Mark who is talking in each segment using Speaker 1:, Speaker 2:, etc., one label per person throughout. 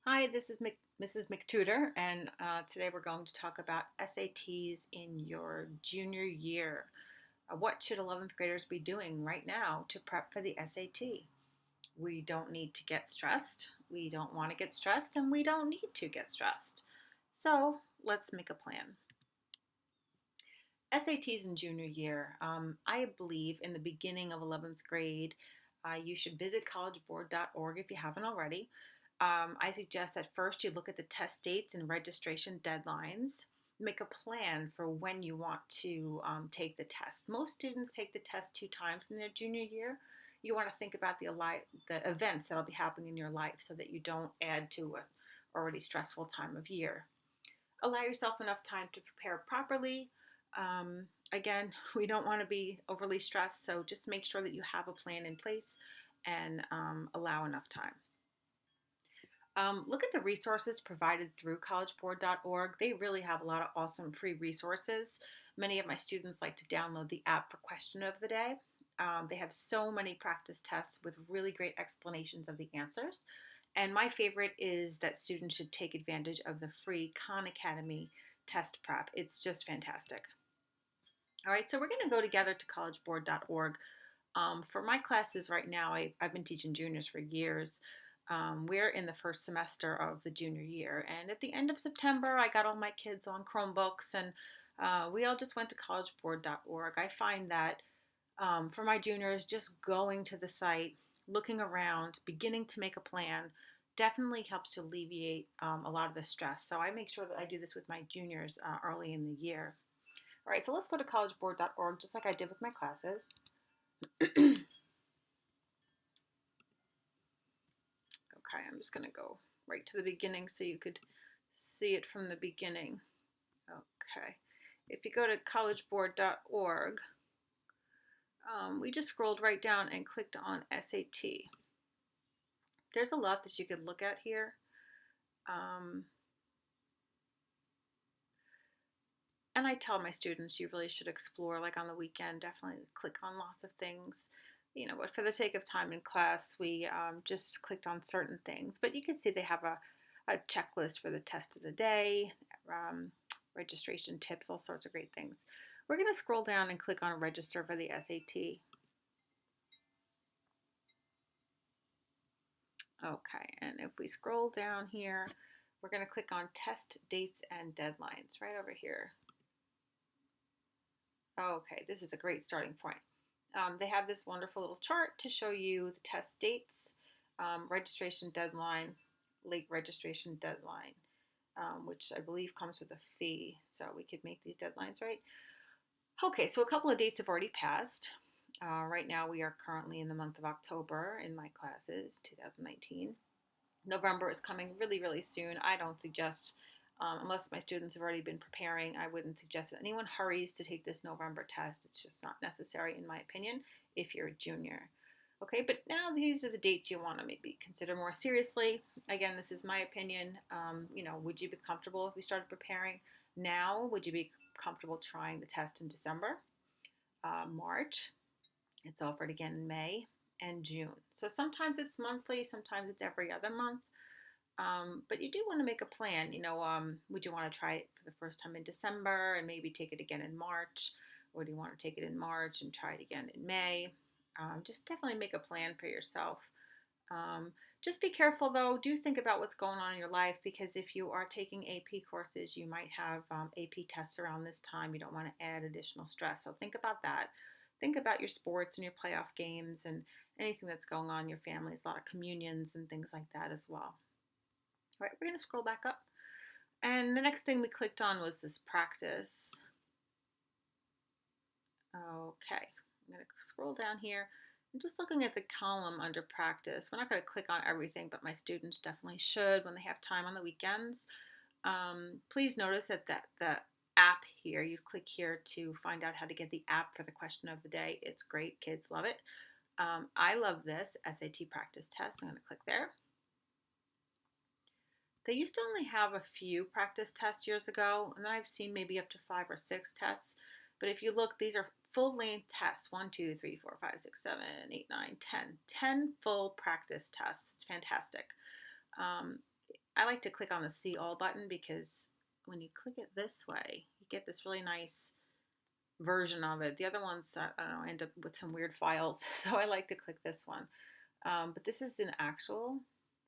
Speaker 1: Hi, this is Mrs. McTutor, and today we're going to talk about SATs in your junior year. What should 11th graders be doing right now to prep for the SAT? We don't need to get stressed, we don't want to get stressed, and we don't need to get stressed. So let's make a plan. SATs in junior year. I believe in the beginning of 11th grade, you should visit collegeboard.org if you haven't already. I suggest that first you look at the test dates and registration deadlines. Make a plan for when you want to take the test. Most students take the test 2 times in their junior year. You want to think about the events that will be happening in your life so that you don't add to a already stressful time of year. Allow yourself enough time to prepare properly. Again, we don't want to be overly stressed, so just make sure that you have a plan in place and allow enough time. Look at the resources provided through collegeboard.org. They really have a lot of awesome free resources. Many of my students like to download the app for question of the day. They have so many practice tests with really great explanations of the answers. And my favorite is that students should take advantage of the free Khan Academy test prep. It's just fantastic. All right, so we're going to go together to collegeboard.org. For my classes right now, I've been teaching juniors for years. We're in the first semester of the junior year, and at the end of September, I got all my kids on Chromebooks, and we all just went to collegeboard.org. I find that for my juniors, just going to the site, looking around, beginning to make a plan, definitely helps to alleviate a lot of the stress. So I make sure that I do this with my juniors early in the year. All right, so let's go to collegeboard.org just like I did with my classes. Okay, I'm just going to go right to the beginning so you could see it from the beginning. Okay, if you go to collegeboard.org, we just scrolled right down and clicked on SAT. There's a lot that you could look at here. Um, and I tell my students you really should explore, like on the weekend, definitely click on lots of things. But for the sake of time in class, we just clicked on certain things. But you can see they have a checklist for the test of the day, um, registration tips, all sorts of great things. We're going to scroll down and click on register for the SAT. Okay, and if we scroll down here, we're going to click on test dates and deadlines right over here. Okay, this is a great starting point. They have this wonderful little chart to show you the test dates, registration deadline, late registration deadline, which I believe comes with a fee. So we could make these deadlines right. Okay, so a couple of dates have already passed. Right now, we are currently in the month of October in my classes, 2019. November is coming really, really soon. I don't suggest, unless my students have already been preparing, I wouldn't suggest that anyone hurries to take this November test. It's just not necessary, in my opinion, if you're a junior. Okay, but now these are the dates you want to maybe consider more seriously. Again, this is my opinion. Would you be comfortable if we started preparing now? Would you be comfortable trying the test in December, March? It's offered again in May and June. So sometimes it's monthly, sometimes it's every other month. But you do want to make a plan. Would you want to try it for the first time in December and maybe take it again in March? Or do you want to take it in March and try it again in May? Just definitely make a plan for yourself. Um, just be careful though. Do think about what's going on in your life because if you are taking AP courses, you might have AP tests around this time. You don't want to add additional stress. So think about that. Think about your sports and your playoff games and anything that's going on in your family. There's a lot of communions and things like that as well. All right, we're going to scroll back up. And the next thing we clicked on was this practice. Okay, I'm going to scroll down here. I'm just looking at the column under practice. We're not going to click on everything, but my students definitely should when they have time on the weekends. Please notice that the app here, you click here to find out how to get the app for the question of the day. It's great. Kids love it. I love this SAT practice test. I'm going to click there. They used to only have a few practice tests years ago, and then I've seen maybe up to 5 or 6 tests. But if you look, these are full length tests 1, 2, 3, 4, 5, 6, 7, 8, 9, 10. 10 full practice tests. It's fantastic. Um, I like to click on the see all button because when you click it this way, you get this really nice version of it. The other ones, I don't know, end up with some weird files. So I like to click this one. But this is an actual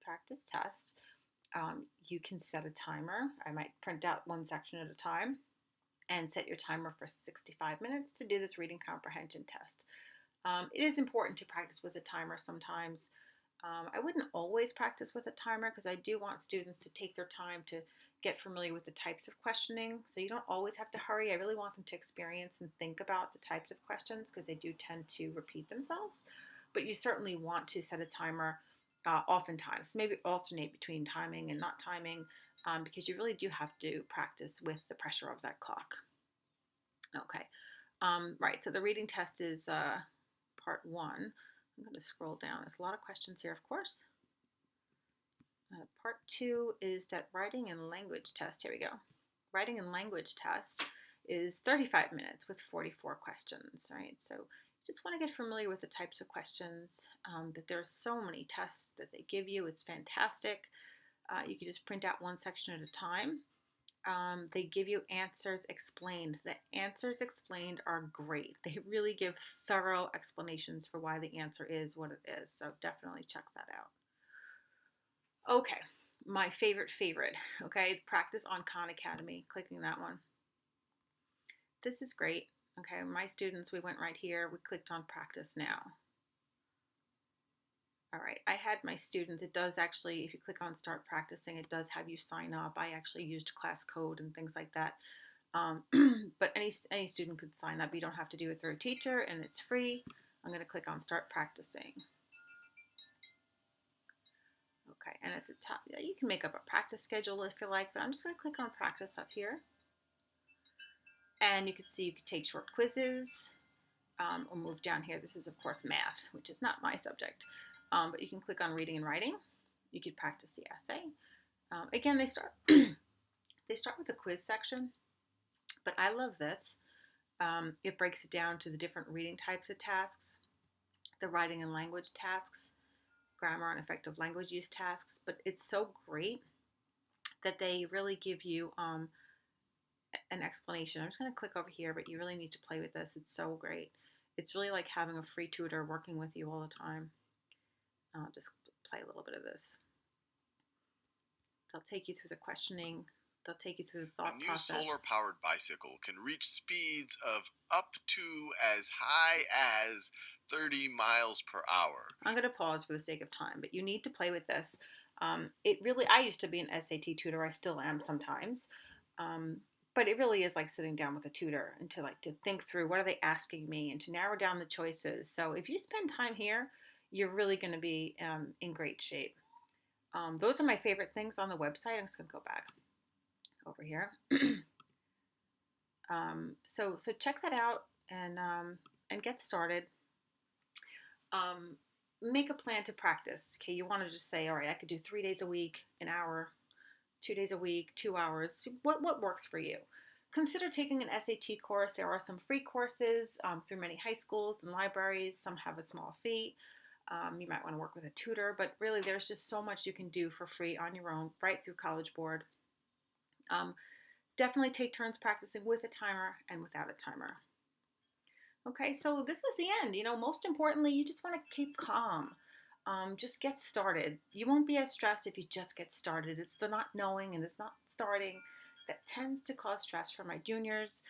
Speaker 1: practice test. You can set a timer. I might print out one section at a time and set your timer for 65 minutes to do this reading comprehension test. It is important to practice with a timer sometimes. I wouldn't always practice with a timer because I do want students to take their time to get familiar with the types of questioning. So you don't always have to hurry. I really want them to experience and think about the types of questions because they do tend to repeat themselves. But you certainly want to set a timer oftentimes. Maybe alternate between timing and not timing because you really do have to practice with the pressure of that clock. Okay, right, so the reading test is part one. I'm going to scroll down. There's a lot of questions here, of course. Part two is that writing and language test. Here we go. Writing and language test is 35 minutes with 44 questions, right? So you just want to get familiar with the types of questions, that there's so many tests that they give you. It's fantastic. You can just print out one section at a time. They give you answers explained. The answers explained are great. They really give thorough explanations for why the answer is what it is. So definitely check that out. Okay, my favorite. Okay, practice on Khan Academy. Clicking that one. This is great. Okay, my students, we went right here. We clicked on practice now. All right, I had my students, it does actually, if you click on start practicing, it does have you sign up. I actually used class code and things like that. But any student could sign up. You don't have to do it through a teacher and it's free. I'm going to click on start practicing. Okay, and at the top, you can make up a practice schedule if you like, but I'm just going to click on practice up here. And you can see you can take short quizzes or move down here. This is, of course, math, which is not my subject. But you can click on reading and writing. You could practice the essay. Again, they start they start with the quiz section, but I love this. It breaks it down to the different reading types of tasks, the writing and language tasks, grammar and effective language use tasks. But it's so great that they really give you an explanation. I'm just going to click over here, but you really need to play with this. It's so great. It's really like having a free tutor working with you all the time. I'll just play a little bit of this. They'll take you through the questioning. They'll take you through the thought process.
Speaker 2: A new solar-powered bicycle can reach speeds of up to as high as 30 miles per hour.
Speaker 1: I'm going to pause for the sake of time, but you need to play with this. It really, I used to be an SAT tutor. I still am sometimes. But it really is like sitting down with a tutor and to think through what are they asking me and to narrow down the choices. So if you spend time here, you're really going to be in great shape. Those are my favorite things on the website. I'm just going to go back over here. So check that out and get started. Make a plan to practice. Okay, you want to just say, all right, I could do 3 days a week, an hour, 2 days a week, 2 hours. What works for you? Consider taking an SAT course. There are some free courses through many high schools and libraries. Some have a small fee. You might want to work with a tutor, but really there's just so much you can do for free on your own, right through College Board. Definitely take turns practicing with a timer and without a timer. Okay, so this is the end. Most importantly, you just want to keep calm. Just get started. You won't be as stressed if you just get started. It's the not knowing and it's not starting that tends to cause stress for my juniors.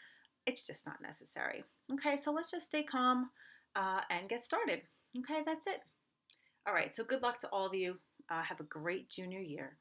Speaker 1: It's just not necessary. Okay, so let's just stay calm and get started. Okay, that's it. All right, so good luck to all of you. Have a great junior year.